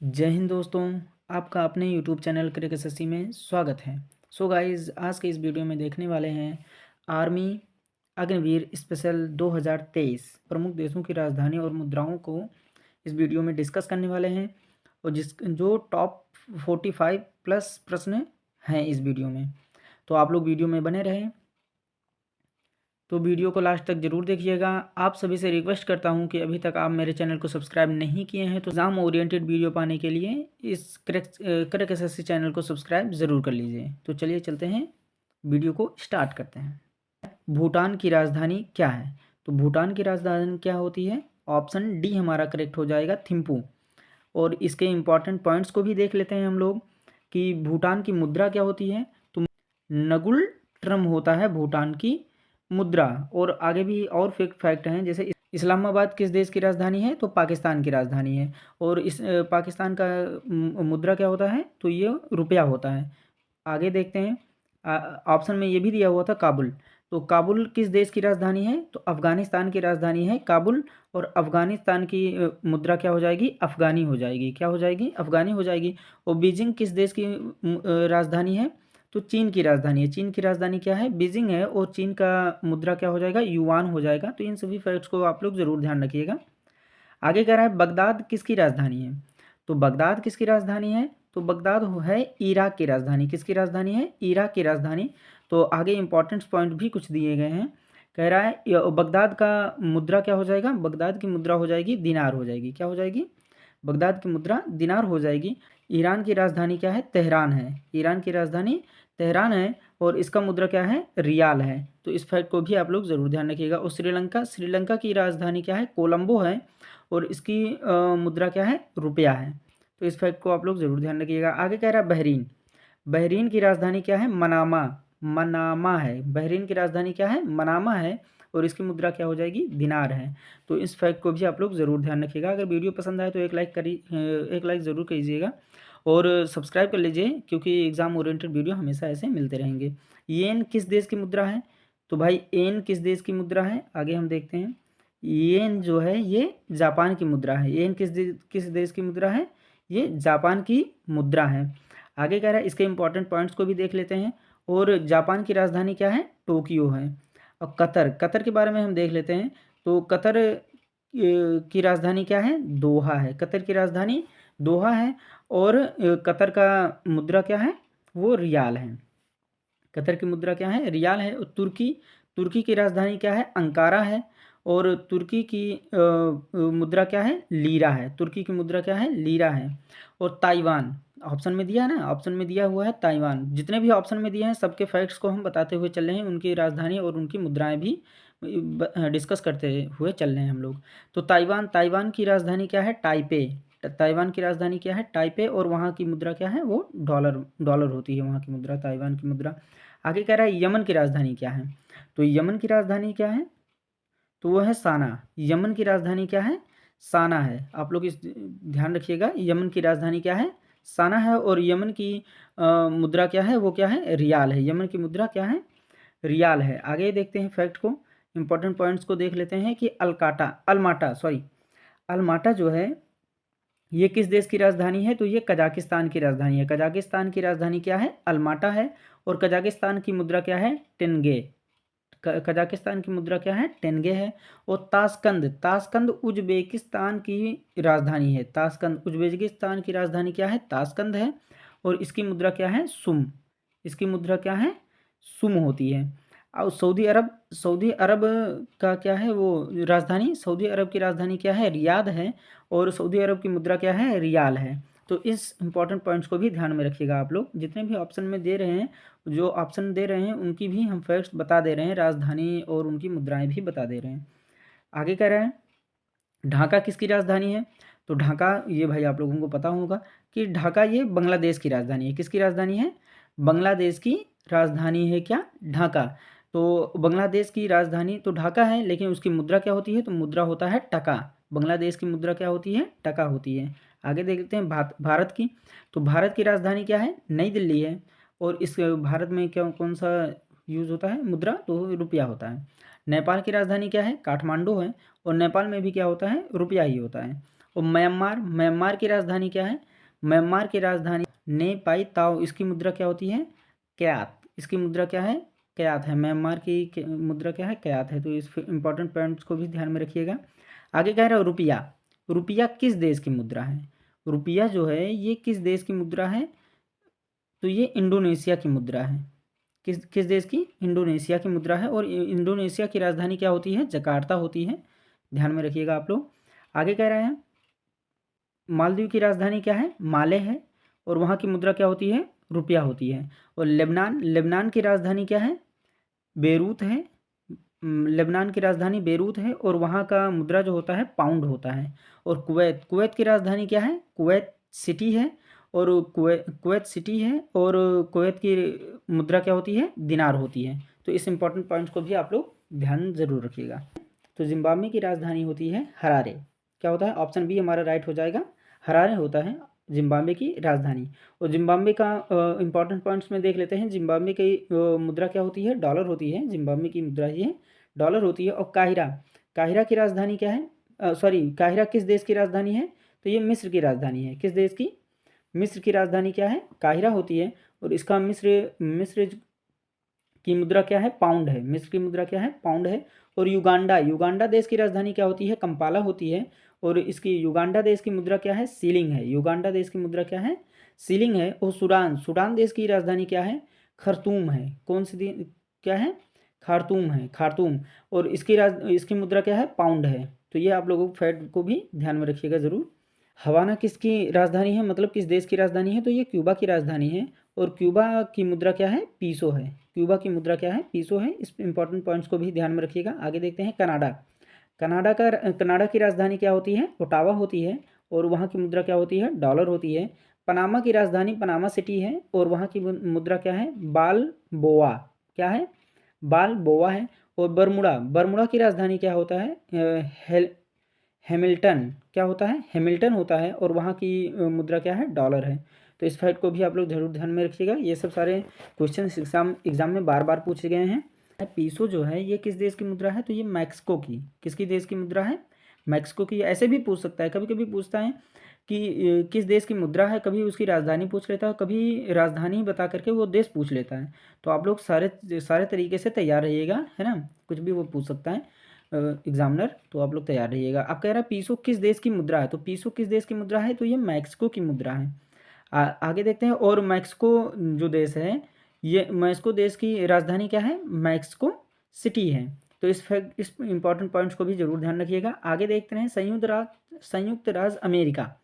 जय हिंद दोस्तों। आपका अपने यूट्यूब चैनल क्रिक एसएससी में स्वागत है। सो गाइस, आज के इस वीडियो में देखने वाले हैं आर्मी अग्निवीर स्पेशल 2023 प्रमुख देशों की राजधानी और मुद्राओं को इस वीडियो में डिस्कस करने वाले हैं, और जो टॉप 45 प्लस प्रश्न हैं इस वीडियो में। तो आप लोग वीडियो में बने रहें, तो वीडियो को लास्ट तक जरूर देखिएगा। आप सभी से रिक्वेस्ट करता हूं कि अभी तक आप मेरे चैनल को सब्सक्राइब नहीं किए हैं तो एग्जाम ओरिएंटेड वीडियो पाने के लिए इस क्रैक एसएससी चैनल को सब्सक्राइब ज़रूर कर लीजिए। तो चलिए चलते हैं, वीडियो को स्टार्ट करते हैं। भूटान की राजधानी क्या है? तो भूटान की राजधानी क्या होती है? ऑप्शन डी हमारा करेक्ट हो जाएगा, थिम्पू। और इसके इम्पॉर्टेंट पॉइंट्स को भी देख लेते हैं हम लोग कि भूटान की मुद्रा क्या होती है। तो नगुल ट्रम होता है भूटान की मुद्रा। और आगे भी और फैक्ट हैं, जैसे इस्लामाबाद किस देश की राजधानी है? तो पाकिस्तान की राजधानी है। और इस पाकिस्तान का मुद्रा क्या होता है? तो ये रुपया होता है। आगे देखते हैं, ऑप्शन में ये भी दिया हुआ था काबुल। तो काबुल किस देश की राजधानी है? तो अफगानिस्तान की राजधानी है काबुल। और अफगानिस्तान की मुद्रा क्या हो जाएगी? अफगानी हो जाएगी। क्या हो जाएगी? अफगानी हो जाएगी। और बीजिंग किस देश की राजधानी है? तो चीन की राजधानी है। चीन की राजधानी क्या है? बीजिंग है। और चीन का मुद्रा क्या हो जाएगा? युआन हो जाएगा। तो इन सभी फैक्ट्स को आप लोग ज़रूर ध्यान रखिएगा। आगे कह रहा है बगदाद किसकी राजधानी है? तो बगदाद किसकी राजधानी है? तो बगदाद है इराक की राजधानी। किसकी राजधानी है? इराक की राजधानी। तो आगे इंपॉर्टेंट पॉइंट भी कुछ दिए गए हैं। कह रहा है बगदाद का मुद्रा क्या हो जाएगा? बगदाद की मुद्रा हो जाएगी दिनार हो जाएगी। क्या हो जाएगी? बगदाद की मुद्रा दिनार हो जाएगी। ईरान की राजधानी क्या है? तेहरान है। ईरान की राजधानी तेहरान है। और इसका मुद्रा क्या है? रियाल है। तो इस फैक्ट को भी आप लोग ज़रूर ध्यान रखिएगा। और श्रीलंका की राजधानी क्या है? कोलंबो है। और इसकी मुद्रा क्या है? रुपया है। तो इस फैक्ट को आप लोग ज़रूर ध्यान रखिएगा। आगे कह रहा है बहरीन। बहरीन की राजधानी क्या है? मनामा। मनामा है। बहरीन की राजधानी क्या है? मनामा है। और इसकी मुद्रा क्या हो जाएगी? दिनार है। तो इस फैक्ट को भी आप लोग ज़रूर ध्यान रखिएगा। अगर वीडियो पसंद आए तो एक लाइक ज़रूर कीजिएगा और सब्सक्राइब कर लीजिए, क्योंकि एग्जाम ओरिएंटेड वीडियो हमेशा ऐसे मिलते रहेंगे। येन किस देश की मुद्रा है? तो भाई येन किस देश की मुद्रा है? आगे हम देखते हैं। येन जो है ये जापान की मुद्रा है। येन किस देश की मुद्रा है? ये जापान की मुद्रा है। आगे कह रहा है, इसके इंपॉर्टेंट पॉइंट्स को भी देख लेते हैं। और जापान की राजधानी क्या है? टोक्यो है। और कतर के बारे में हम देख लेते हैं। तो कतर की राजधानी क्या है? दोहा है। कतर की राजधानी दोहा है। और कतर का मुद्रा क्या है? वो रियाल है। कतर की मुद्रा क्या है? रियाल है। और तुर्की की राजधानी क्या है? अंकारा है। और तुर्की की मुद्रा क्या है? लीरा है। तुर्की की मुद्रा क्या है? लीरा है। और ताइवान ऑप्शन में दिया है ना, ऑप्शन में दिया हुआ है ताइवान। जितने भी ऑप्शन में दिए हैं सबके फैक्ट्स को हम बताते हुए चल रहे हैं, उनकी राजधानी और उनकी मुद्राएं भी डिस्कस करते हुए चल रहे हैं हम लोग। तो ताइवान की राजधानी क्या है? टाइपे। ताइवान की राजधानी क्या है? टाइपे। और वहाँ की मुद्रा क्या है? वो डॉलर होती है वहाँ की मुद्रा, ताइवान की मुद्रा। आगे कह रहा है यमन की राजधानी क्या है? तो यमन की राजधानी क्या है? तो वो है साना। यमन की राजधानी क्या है? साना है। आप लोग इस ध्यान रखिएगा, यमन की राजधानी क्या है? साना है। और यमन की मुद्रा क्या है? वो क्या है? रियाल है। यमन की मुद्रा क्या है? रियाल है। आगे देखते हैं फैक्ट को, इंपॉर्टेंट पॉइंट्स को देख लेते हैं कि अल्माटा जो है ये किस देश की राजधानी है? तो ये कजाकिस्तान की राजधानी है। कजाकिस्तान की राजधानी क्या है? अल्माटा है। और कजाकिस्तान की मुद्रा क्या है? टेंगे। कजाकिस्तान की मुद्रा क्या है? टेंगे है। और ताशकंद उज्बेकिस्तान की राजधानी है। ताशकंद उज्बेकिस्तान की राजधानी क्या है? ताशकंद है। और इसकी मुद्रा क्या है? सुम। इसकी मुद्रा क्या है? सुम होती है। और सऊदी अरब का क्या है वो राजधानी? सऊदी अरब की राजधानी क्या है? रियाद है। और सऊदी अरब की मुद्रा क्या है? रियाल है। तो इस इंपॉर्टेंट पॉइंट्स को भी ध्यान में रखिएगा। आप लोग जितने भी ऑप्शन में दे रहे हैं, जो ऑप्शन दे रहे हैं उनकी भी हम फैक्ट्स बता दे रहे हैं, राजधानी और उनकी मुद्राएं भी बता दे रहे हैं। आगे कह रहे हैं ढाका किसकी राजधानी है? तो ढाका, ये भाई आप लोगों को पता होगा कि ढाका ये बांग्लादेश की राजधानी है। किसकी राजधानी है? बांग्लादेश की राजधानी है क्या? ढाका। तो बांग्लादेश की राजधानी तो ढाका है, लेकिन उसकी मुद्रा क्या होती है? तो मुद्रा होता है टका। बांग्लादेश की मुद्रा क्या होती है? टका होती है। आगे देखते हैं भारत की। तो भारत की राजधानी क्या है? नई दिल्ली है। और इस भारत में क्या कौन सा यूज़ होता है मुद्रा? तो रुपया होता है। नेपाल की राजधानी क्या है? काठमांडू है। और नेपाल में भी क्या होता है? रुपया ही होता है। और म्यांमार, म्यांमार की राजधानी क्या है? म्यांमार की राजधानी ने पाई ताओ। इसकी मुद्रा क्या होती है? क्यात। इसकी मुद्रा क्या है? क्यात है। म्यांमार की मुद्रा क्या है? क्यात है। तो इस इंपॉर्टेंट पॉइंट्स को भी ध्यान में रखिएगा। आगे कह रहा है रुपया। रुपया किस देश की मुद्रा है? रुपया जो है ये किस देश की मुद्रा है? तो ये इंडोनेशिया की मुद्रा है। किस किस देश की? इंडोनेशिया की मुद्रा है। और इंडोनेशिया की राजधानी क्या होती है? जकार्ता होती है। ध्यान में रखिएगा आप लोग। आगे कह रहे हैं मालदीव की राजधानी क्या है? माले है। और वहाँ की मुद्रा क्या होती है? रुपया होती है। और लेबनान, लेबनान की राजधानी क्या है? बेरूत है। लेबनान की राजधानी बेरूत है और वहाँ का मुद्रा जो होता है पाउंड होता है। और कुवैत, कुवैत की राजधानी क्या है? कुवैत सिटी है। और कुवैत सिटी है और कुवैत की मुद्रा क्या होती है? दिनार होती है। तो इस इंपॉर्टेंट पॉइंट्स को भी आप लोग ध्यान जरूर रखिएगा। तो जिम्बाब्वे की राजधानी होती है हरारे। क्या होता है? ऑप्शन बी हमारा राइट हो जाएगा। हरारे होता है जिम्बाब्वे की राजधानी। और जिम्बाब्वे का इंपॉर्टेंट पॉइंट्स में देख लेते हैं। जिम्बाब्वे की मुद्रा क्या होती है? डॉलर होती है। जिम्बाब्वे की मुद्रा ये डॉलर होती है। और काहिरा, काहिरा की राजधानी क्या है? सॉरी, काहिरा किस देश की राजधानी है? तो ये मिस्र की राजधानी है। किस देश की? मिस्र की राजधानी क्या है? काहिरा होती है। और इसका मिस्र मिस्र की मुद्रा क्या है? पाउंड है। मिस्र की मुद्रा क्या है? पाउंड है। और युगांडा, युगांडा देश की राजधानी क्या होती है? कंपाला होती है। और इसकी युगांडा देश की मुद्रा क्या है? सीलिंग है। युगांडा देश की मुद्रा क्या है? सीलिंग है। और सूडान, सूडान देश की राजधानी क्या है? खरतूम है। कौन सी क्या है? खारतूम है। खारतूम। और इसकी मुद्रा क्या है? पाउंड है। तो ये आप लोगों को फैक्ट को भी ध्यान में रखिएगा ज़रूर। हवाना किसकी राजधानी है? मतलब किस देश की राजधानी है? तो ये क्यूबा की राजधानी है। और क्यूबा की मुद्रा क्या है? पीसो है। क्यूबा की मुद्रा क्या है? पीसो है। इस इंपॉर्टेंट पॉइंट्स को भी ध्यान में रखिएगा। आगे देखते हैं कनाडा। कनाडा की राजधानी क्या होती है? ओटावा होती है। और वहाँ की मुद्रा क्या होती है? डॉलर होती है। पनामा की राजधानी पनामा सिटी है। और वहाँ की मुद्रा क्या है? बाल बोआ। क्या है? बाल बोआ है। और बरमुडा, बरमुडा की राजधानी क्या होता है? हैमिल्टन। क्या होता है? हैमिल्टन होता है। और वहाँ की मुद्रा क्या है? डॉलर है। तो इस फैक्ट को भी आप लोग जरूर ध्यान में रखिएगा। ये सब सारे क्वेश्चन एग्जाम में बार बार पूछे गए हैं। पीसो जो है ये किस देश की मुद्रा है? तो ये मैक्सिको की। किसकी देश की मुद्रा है? मैक्सिको की। ऐसे भी पूछ सकता है, कभी कभी पूछता है कि किस देश की मुद्रा है, कभी उसकी राजधानी पूछ लेता है, कभी राजधानी बता करके वो देश पूछ लेता है। तो आप लोग सारे सारे तरीके से तैयार रहिएगा, है ना। कुछ भी वो पूछ सकता है एग्जामिनर, तो आप लोग तैयार रहिएगा। अब कह रहा है पीसो किस देश की मुद्रा है? तो पीसो किस देश की मुद्रा है? तो ये मैक्सिको की मुद्रा है। आगे देखते हैं। और मैक्सिको जो देश है, ये मैक्सिको देश की राजधानी क्या है? मैक्सिको सिटी है। तो इस इंपॉर्टेंट पॉइंट्स को भी जरूर ध्यान रखिएगा। आगे देखते हैं संयुक्त राज्य अमेरिका।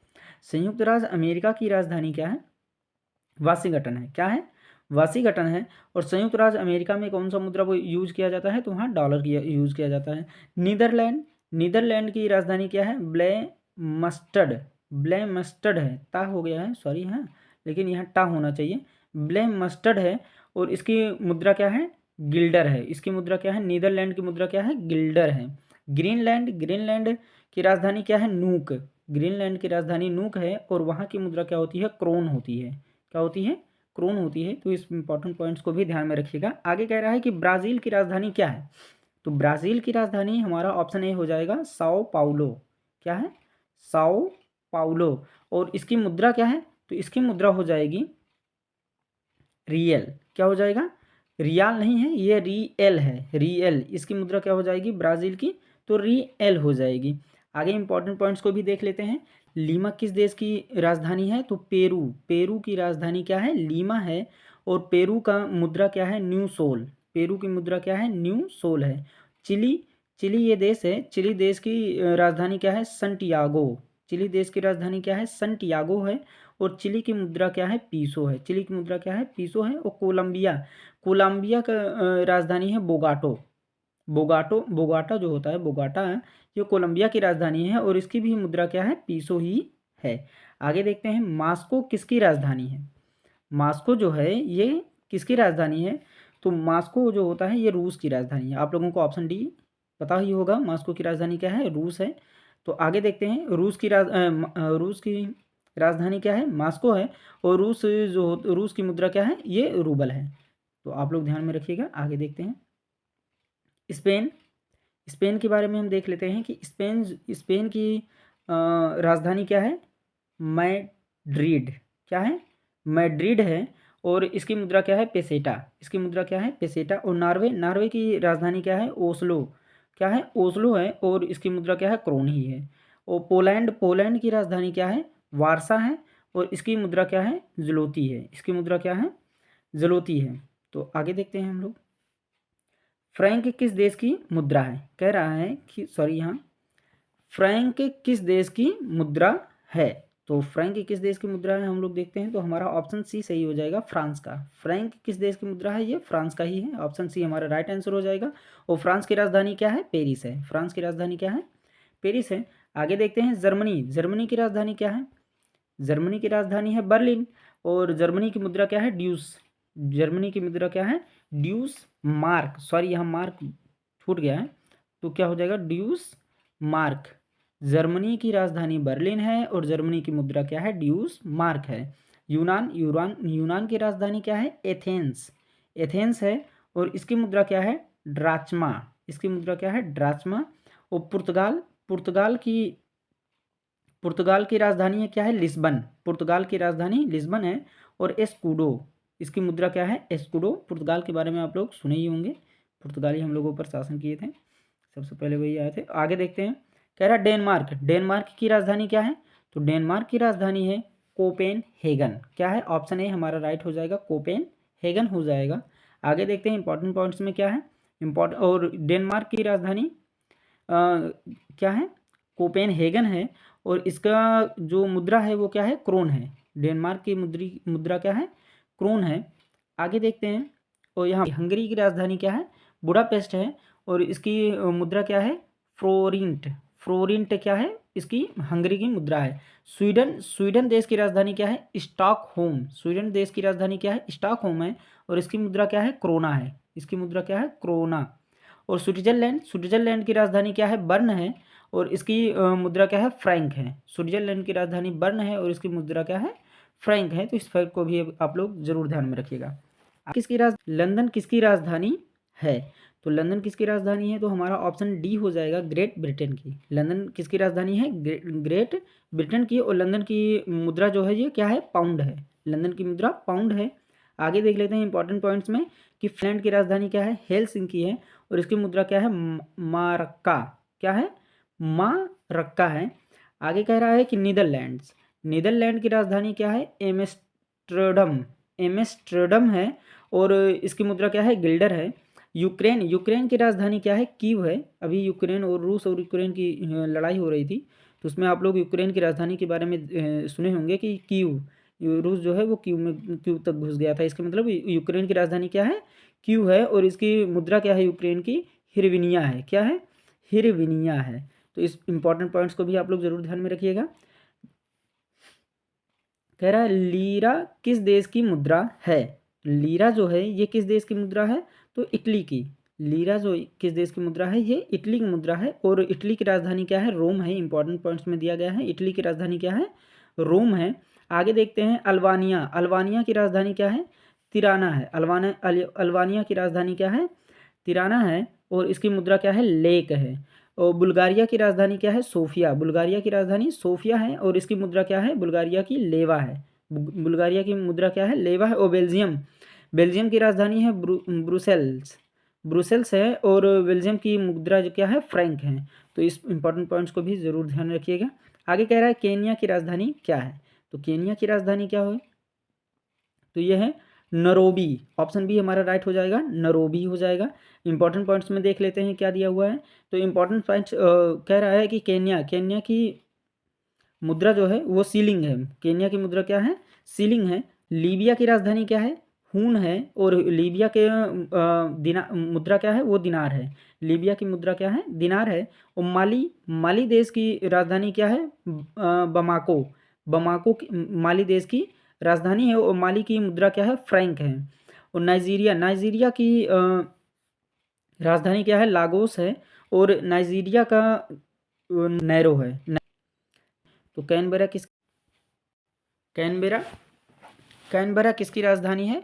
संयुक्त राज्य अमेरिका की राजधानी क्या है? वाशिंगटन है। क्या है? वाशिंगटन है। और संयुक्त राज्य अमेरिका में कौन सा मुद्रा वो यूज किया जाता है? तो वहाँ डॉलर की यूज किया जाता है। नीदरलैंड, नीदरलैंड की राजधानी क्या है? मस्टर्ड, मस्टर्ड है। टा हो गया है, सॉरी, हाँ, लेकिन यहाँ टा होना चाहिए। मस्टर्ड है। और इसकी मुद्रा क्या है? गिल्डर है। इसकी मुद्रा क्या है? नीदरलैंड की मुद्रा क्या है? गिल्डर है। ग्रीनलैंड, ग्रीनलैंड की राजधानी क्या है? नूक। ग्रीनलैंड की राजधानी नूक है। और वहाँ की मुद्रा क्या होती है? क्रोन होती है। क्या होती है? क्रोन होती है। तो इस इंपॉर्टेंट पॉइंट्स को भी ध्यान में रखिएगा। आगे कह रहा है कि ब्राज़ील की राजधानी क्या है? तो ब्राज़ील की राजधानी हमारा ऑप्शन ए हो जाएगा, साओ पाउलो। क्या है? Sao Paulo. और इसकी मुद्रा क्या है? तो इसकी मुद्रा हो जाएगी रियल। क्या हो जाएगा? रियाल नहीं है, ये रियल है। रियल। इसकी मुद्रा क्या हो जाएगी ब्राज़ील की? तो रियल हो जाएगी। आगे इंपॉर्टेंट पॉइंट्स को भी देख लेते हैं। लीमा किस देश की राजधानी है? तो पेरू। पेरू की राजधानी क्या है? लीमा है। और पेरू का मुद्रा क्या है? New soul. पेरू की मुद्रा क्या है? न्यू सोल है। चिली, चिली ये देश है। चिली देश की राजधानी क्या है? संटियागो। चिली देश की राजधानी क्या है? संटियागो है। और चिली की मुद्रा क्या है? पीसो है। चिली की मुद्रा क्या है? पीसो है। और कोलंबिया, कोलंबिया का राजधानी है बोगाटो। बोगाटा जो होता है, बोगाटा है, ये कोलंबिया की राजधानी है। और इसकी भी मुद्रा क्या है? पीसो ही है। आगे देखते हैं मास्को किसकी राजधानी है? मास्को जो है ये किसकी राजधानी है? तो मास्को जो होता है ये रूस की राजधानी है। आप लोगों को ऑप्शन डी पता ही होगा, मास्को की राजधानी क्या है? रूस है। तो आगे देखते हैं रूस की राजधानी क्या है? मास्को है। और रूस की मुद्रा क्या है? ये रूबल है। तो आप लोग ध्यान में रखिएगा। आगे देखते हैं स्पेन। स्पेन के बारे में हम देख लेते हैं कि स्पेन स्पेन की राजधानी क्या है? मैड्रिड। क्या है? मैड्रिड है। और इसकी मुद्रा क्या है? पेसेटा। इसकी मुद्रा क्या है? पेसेटा। और नॉर्वे की राजधानी क्या है? ओस्लो। क्या है? ओस्लो है। और इसकी मुद्रा क्या है? क्रोन ही है। और पोलैंड की राजधानी क्या है? वारसा है। और इसकी मुद्रा क्या है? ज़्लोती है। इसकी मुद्रा क्या है? ज़्लोती है। तो आगे देखते हैं हम लोग। फ्रैंक किस देश की मुद्रा है? कह रहा है कि सॉरी, यहाँ फ्रैंक किस देश की मुद्रा है? तो फ्रैंक किस देश की मुद्रा है हम लोग देखते हैं। तो हमारा ऑप्शन सी सही हो जाएगा, फ्रांस का। फ्रैंक किस देश की मुद्रा है? ये फ्रांस का ही है। ऑप्शन सी हमारा राइट आंसर हो जाएगा। और फ्रांस की राजधानी क्या है? पेरिस है। फ्रांस की राजधानी क्या है? पेरिस है। आगे देखते हैं जर्मनी। जर्मनी की राजधानी क्या है? जर्मनी की राजधानी है बर्लिन। और जर्मनी की मुद्रा क्या है? ड्यूस। जर्मनी की मुद्रा क्या है? ड्यूस मार्क। सॉरी, यहाँ मार्क छूट गया है। तो क्या हो जाएगा? ड्यूस मार्क। जर्मनी की राजधानी बर्लिन है और जर्मनी की मुद्रा क्या है? ड्यूस मार्क है। यूनान की राजधानी क्या है? एथेंस। एथेंस है। और इसकी मुद्रा क्या है? ड्राचमा। इसकी मुद्रा क्या है? ड्राचमा। और पुर्तगाल की राजधानी है क्या है? लिस्बन। पुर्तगाल की राजधानी लिस्बन है। और एस्कूडो, इसकी मुद्रा क्या है? एस्कूडो। पुर्तगाल के बारे में आप लोग सुने ही होंगे, पुर्तगाली हम लोगों पर शासन किए थे, सबसे पहले वही आए थे। आगे देखते हैं। कह रहा है डेनमार्क। डेनमार्क की राजधानी क्या है? तो डेनमार्क की राजधानी है कोपेनहेगन। क्या है? ऑप्शन ए हमारा राइट हो जाएगा, कोपेनहेगन हो जाएगा। आगे देखते हैं इंपॉर्टेंट पॉइंट्स में क्या है। और डेनमार्क की राजधानी क्या है? कोपेनहेगन है। और इसका जो मुद्रा है वो क्या है? क्रोन है। डेनमार्क की मुद्रा क्या है? क्रोन है। आगे देखते हैं। और यहाँ हंगरी की राजधानी क्या है? बुडापेस्ट है। और इसकी मुद्रा क्या है? फ्लोरिंट। फ्लोरिंट क्या है? इसकी हंगरी की मुद्रा है। स्वीडन देश की राजधानी क्या है? स्टॉकहोम। स्वीडन देश की राजधानी क्या है? स्टॉकहोम है। और इसकी मुद्रा क्या है? क्रोना है। इसकी मुद्रा क्या है? क्रोना। और स्विट्जरलैंड की राजधानी क्या है? बर्न है। और इसकी मुद्रा क्या है? फ्रैंक है। स्विट्जरलैंड की राजधानी बर्न है और इसकी मुद्रा क्या है? फ्रैंक है। तो इस फैक्ट को भी आप लोग जरूर ध्यान में रखिएगा। लंदन किसकी राजधानी है? तो लंदन किसकी राजधानी है? तो हमारा ऑप्शन डी हो जाएगा, ग्रेट ब्रिटेन की। लंदन किसकी राजधानी है? ग्रेट ब्रिटेन की। और लंदन की मुद्रा जो है ये क्या है? पाउंड है। लंदन की मुद्रा पाउंड है। आगे देख लेते हैं इंपॉर्टेंट पॉइंट्स में कि फिनलैंड की राजधानी क्या है? हेलसिंकी है। और इसकी मुद्रा क्या है? मारक्का। क्या है? मारक्का है। आगे कह रहा है कि नीदरलैंड की राजधानी क्या है? एम्स्टर्डम। एम्स्टर्डम है। और इसकी मुद्रा क्या है? गिल्डर है। यूक्रेन की राजधानी क्या है? कीव है। अभी यूक्रेन और रूस और यूक्रेन की लड़ाई हो रही थी, तो उसमें आप लोग यूक्रेन की राजधानी के बारे में सुने होंगे कि कीव, रूस जो है वो कीव तक घुस गया था। इसका मतलब यूक्रेन की राजधानी क्या है? कीव है। और इसकी मुद्रा क्या है? यूक्रेन की हिरविनिया है। क्या है? हिरविनिया है। तो इस इंपॉर्टेंट पॉइंट्स को भी आप लोग जरूर ध्यान में रखिएगा। कह रहा है लीरा किस देश की मुद्रा है? लीरा जो है ये किस देश की मुद्रा है? तो इटली की। लीरा जो किस देश की मुद्रा है? ये इटली की मुद्रा है। और इटली की राजधानी क्या है? रोम है। इंपॉर्टेंट पॉइंट्स में दिया गया है, इटली की राजधानी क्या है? रोम है। आगे देखते हैं अल्बानिया। अल्बानिया की राजधानी क्या है? तिराना है। अल्बानिया की राजधानी क्या है? तिराना है। और इसकी मुद्रा क्या है? लेक है। और बुल्गारिया की राजधानी क्या है? सोफिया। बुल्गारिया की राजधानी सोफिया है। और इसकी मुद्रा क्या है? बुल्गारिया की लेवा है। बुल्गारिया की मुद्रा क्या है? लेवा है। और बेल्जियम की राजधानी है ब्रुसेल्स। ब्रुसेल्स है। और बेल्जियम की मुद्रा जो क्या है? फ्रैंक है। तो इस इंपॉर्टेंट पॉइंट्स को भी जरूर ध्यान में रखिएगा। आगे कह रहा है केन्या की राजधानी क्या है? तो केन्या की राजधानी क्या हो? तो ये है नरोबी। ऑप्शन बी हमारा राइट हो जाएगा, नरोबी हो जाएगा। इंपॉर्टेंट पॉइंट्स में देख लेते हैं क्या दिया हुआ है। तो इंपॉर्टेंट पॉइंट्स कह रहा है कि केन्या की मुद्रा जो है वो सीलिंग है। केन्या की मुद्रा क्या है? सीलिंग है। लीबिया की राजधानी क्या है? हून है। और लीबिया के मुद्रा क्या है? वो दिनार है। लीबिया की मुद्रा क्या है? दिनार है। और माली देश की राजधानी क्या है? बमाको। बमाको माली देश की राजधानी है। और माली की मुद्रा क्या है? फ्रैंक है। और नाइजीरिया की राजधानी क्या है? लागोस है। और नाइजीरिया का नैरो है। तो कैनबरा किसकी राजधानी है?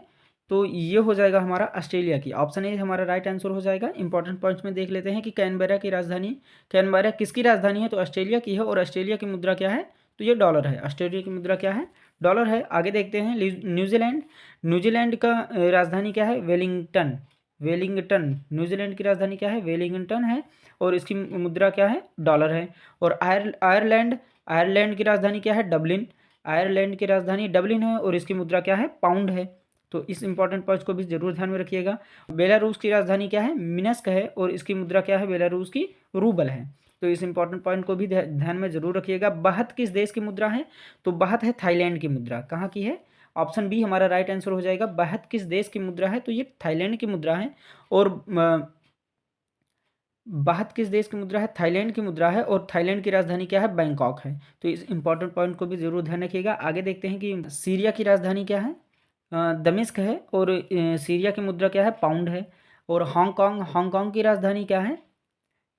तो ये हो जाएगा हमारा ऑस्ट्रेलिया की, ऑप्शन ए हमारा राइट आंसर हो जाएगा। इंपॉर्टेंट पॉइंट्स में देख लेते हैं कि कैनबेरा की राजधानी, कैनबेरा किसकी राजधानी है, तो ऑस्ट्रेलिया की है, और ऑस्ट्रेलिया की मुद्रा क्या है, तो ये डॉलर है। ऑस्ट्रेलिया की मुद्रा क्या है, डॉलर है। आगे देखते हैं न्यूजीलैंड, न्यूजीलैंड का राजधानी क्या है, वेलिंगटन, वेलिंगटन, न्यूजीलैंड की राजधानी क्या है, वेलिंगटन है, और इसकी मुद्रा क्या है, डॉलर है। और आयरलैंड, आयरलैंड की राजधानी क्या है, डबलिन, आयरलैंड की राजधानी डबलिन है, और इसकी मुद्रा क्या है, पाउंड है। तो इस इंपॉर्टेंट पॉइंट को भी जरूर ध्यान में रखिएगा। बेलारूस की राजधानी क्या है, मिन्स्क है, और इसकी मुद्रा क्या है, बेलारूस की रूबल है। तो इस इंपॉर्टेंट पॉइंट को भी ध्यान में जरूर रखिएगा। बाहत किस देश की मुद्रा है, तो बाहत है थाईलैंड की मुद्रा। कहाँ की है, ऑप्शन बी हमारा राइट आंसर हो जाएगा। बाहत किस देश की मुद्रा है, तो ये थाईलैंड की मुद्रा है। और बाहत किस देश की मुद्रा है, थाईलैंड की मुद्रा है, और थाईलैंड की राजधानी क्या है, बैंकॉक है। तो इस इंपॉर्टेंट पॉइंट को भी जरूर ध्यान रखिएगा। आगे देखते हैं कि सीरिया की राजधानी क्या है, दमिश्क है, और सीरिया की मुद्रा क्या है, पाउंड है। और हांगकांग, हांगकांग की राजधानी क्या है,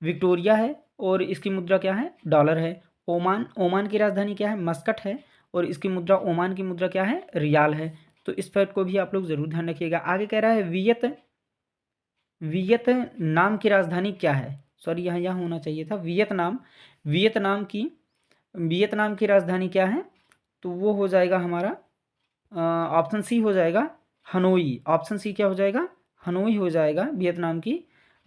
विक्टोरिया है, और इसकी मुद्रा क्या है, डॉलर है। ओमान, ओमान की राजधानी क्या है, मस्कट है, और इसकी मुद्रा, ओमान की मुद्रा क्या है, रियाल है। तो इस फैक्ट को भी आप लोग जरूर ध्यान रखिएगा। आगे कह रहा है वियतनाम की राजधानी क्या है, सॉरी यहाँ होना चाहिए था वियतनाम, वियतनाम की राजधानी क्या है, तो वो हो जाएगा हमारा ऑप्शन सी हो जाएगा, हनोई। ऑप्शन सी क्या हो जाएगा, हनोई हो जाएगा वियतनाम की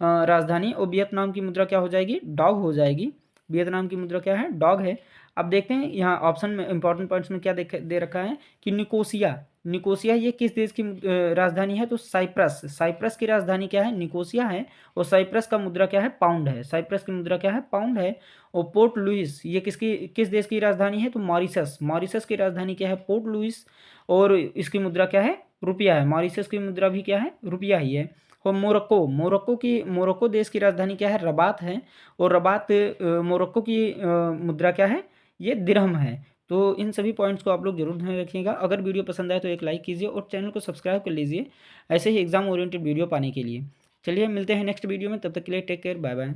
राजधानी। और वियतनाम की मुद्रा क्या हो जाएगी, डॉग हो जाएगी। वियतनाम की मुद्रा क्या है, डॉग है। अब देखते हैं यहाँ ऑप्शन में इंपॉर्टेंट पॉइंट्स में क्या दे रखा है कि निकोसिया, निकोसिया ये किस देश की राजधानी है, तो साइप्रस, साइप्रस की राजधानी क्या है, निकोसिया है, और साइप्रस का मुद्रा क्या है, पाउंड है। साइप्रस की मुद्रा क्या है, पाउंड है। और पोर्ट लुइस ये किस देश की राजधानी है, तो मॉरिशस, मॉरिशस की राजधानी क्या है, पोर्ट लुइस, और इसकी मुद्रा क्या है, रुपया है। मॉरिशस की मुद्रा भी क्या है, रुपया ही है। और मोरक्को, मोरक्को देश की राजधानी क्या है, रबात है, और रबात मोरक्को की मुद्रा क्या है, ये दिरहम है। तो इन सभी पॉइंट्स को आप लोग जरूर ध्यान रखिएगा। अगर वीडियो पसंद आए तो एक लाइक कीजिए, और चैनल को सब्सक्राइब कर लीजिए ऐसे ही एग्जाम ओरिएंटेड वीडियो पाने के लिए। चलिए मिलते हैं नेक्स्ट वीडियो में, तब तक के लिए टेक केयर, बाय बाय।